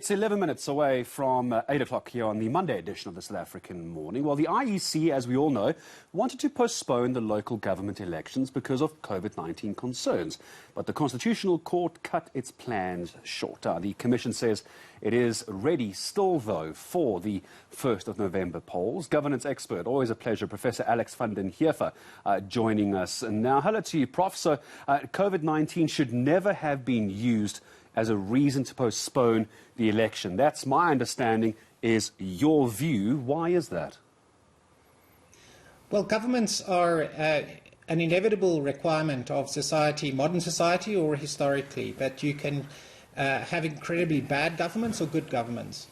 It's 11 minutes away from 8 o'clock here on the Monday edition of the South African Morning. Well, the IEC, as we all know, wanted to postpone the local government elections because of COVID-19 concerns. But the Constitutional Court cut its plans short. The Commission says it is ready still, though, for the 1st of November polls. Governance expert, always a pleasure, Professor Alex van den Heever, joining us. And now, hello to you, Prof. So, COVID-19 should never have been used as a reason to postpone the election. That's my understanding, is your view. Why is that? Well, governments are an inevitable requirement of society, modern society or historically, that you can have incredibly bad governments or good governments.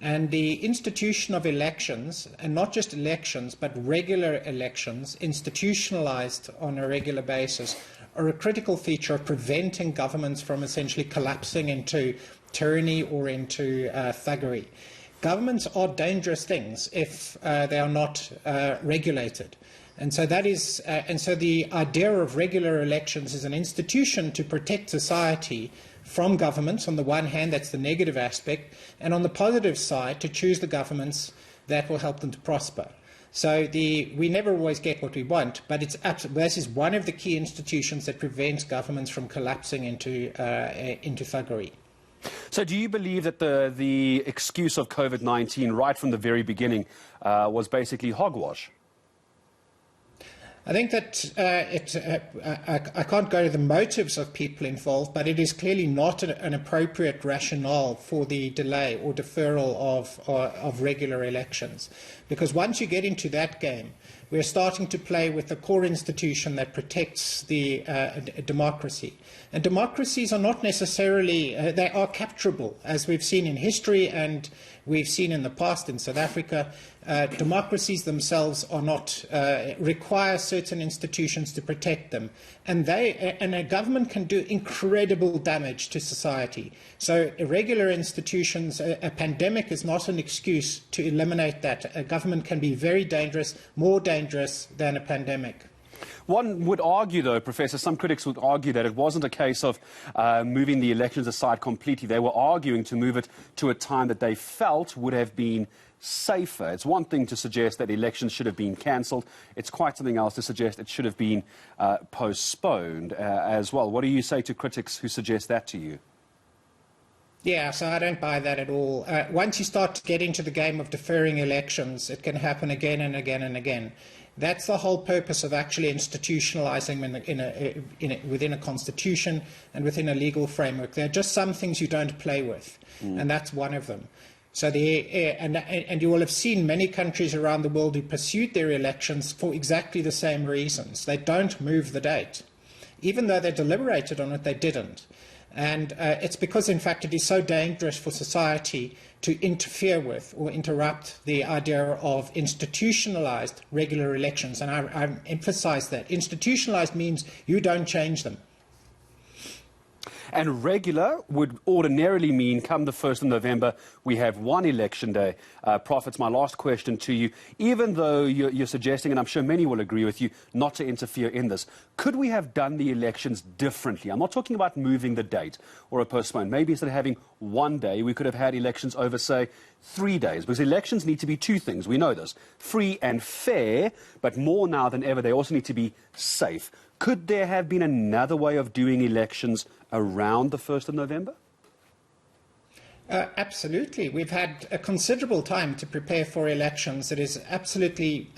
And the institution of elections, and not just elections, but regular elections, institutionalized on a regular basis, are a critical feature of preventing governments from essentially collapsing into tyranny or into thuggery. Governments are dangerous things if they are not regulated. And so that is, and so the idea of regular elections is an institution to protect society from governments. On the one hand, that's the negative aspect, and on the positive side, to choose the governments that will help them to prosper. So we never always get what we want, but this is one of the key institutions that prevents governments from collapsing into thuggery. So do you believe that the excuse of COVID-19 right from the very beginning was basically hogwash? I think that I can't go to the motives of people involved, but it is clearly not an appropriate rationale for the delay or deferral of regular elections. Because once you get into that game, we're starting to play with the core institution that protects the democracy. And democracies are not necessarily, they are capturable, as we've seen in history and we've seen in the past in South Africa. Democracies themselves are not, require certain institutions to protect them. And a government can do incredible damage to society. So irregular institutions, a pandemic is not an excuse to eliminate that. A government can be very dangerous, more dangerous than a pandemic. One would argue, though, Professor, some critics would argue that it wasn't a case of moving the elections aside completely. They were arguing to move it to a time that they felt would have been safer. It's one thing to suggest that elections should have been cancelled. It's quite something else to suggest it should have been postponed as well. What do you say to critics who suggest that to you? Yeah, so I don't buy that at all. Once you start to get into the game of deferring elections, it can happen again and again and again. That's the whole purpose of actually institutionalizing within a constitution and within a legal framework. There are just some things you don't play with, and that's one of them. So and you will have seen many countries around the world who pursued their elections for exactly the same reasons. They don't move the date. Even though they deliberated on it, they didn't. And it's because, in fact, it is so dangerous for society to interfere with or interrupt the idea of institutionalized regular elections. And I emphasize that. Institutionalized means you don't change them. And regular would ordinarily mean come the 1st of November, we have one election day. Prof, it's my last question to you. Even though you're suggesting, and I'm sure many will agree with you, not to interfere in this, could we have done the elections differently? I'm not talking about moving the date or a postpone. Maybe instead of having one day, we could have had elections over, say, 3 days. Because elections need to be two things. We know this. Free and fair, but more now than ever, they also need to be safe. Could there have been another way of doing elections around the 1st of November? Absolutely. We've had a considerable time to prepare for elections. It is absolutely,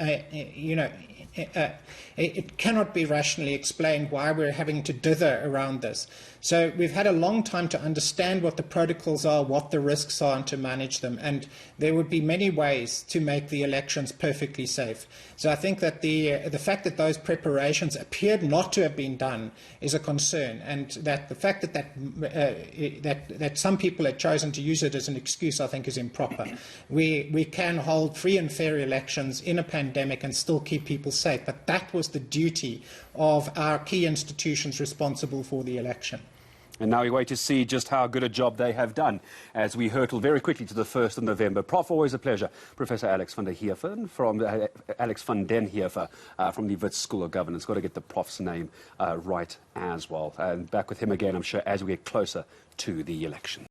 it cannot be rationally explained why we're having to dither around this. So we've had a long time to understand what the protocols are, what the risks are, and to manage them. And there would be many ways to make the elections perfectly safe. So I think that the fact that those preparations appeared not to have been done is a concern, and that the fact that some people had chosen to use it as an excuse, I think, is improper. We can hold free and fair elections in a pandemic and still keep people safe, but that was the duty of our key institutions responsible for the election. And now we wait to see just how good a job they have done as we hurtle very quickly to the 1st of November. Prof, always a pleasure. Professor Alex van den Heever from the Wits School of Governance. Got to get the prof's name right as well. And back with him again, I'm sure, as we get closer to the election.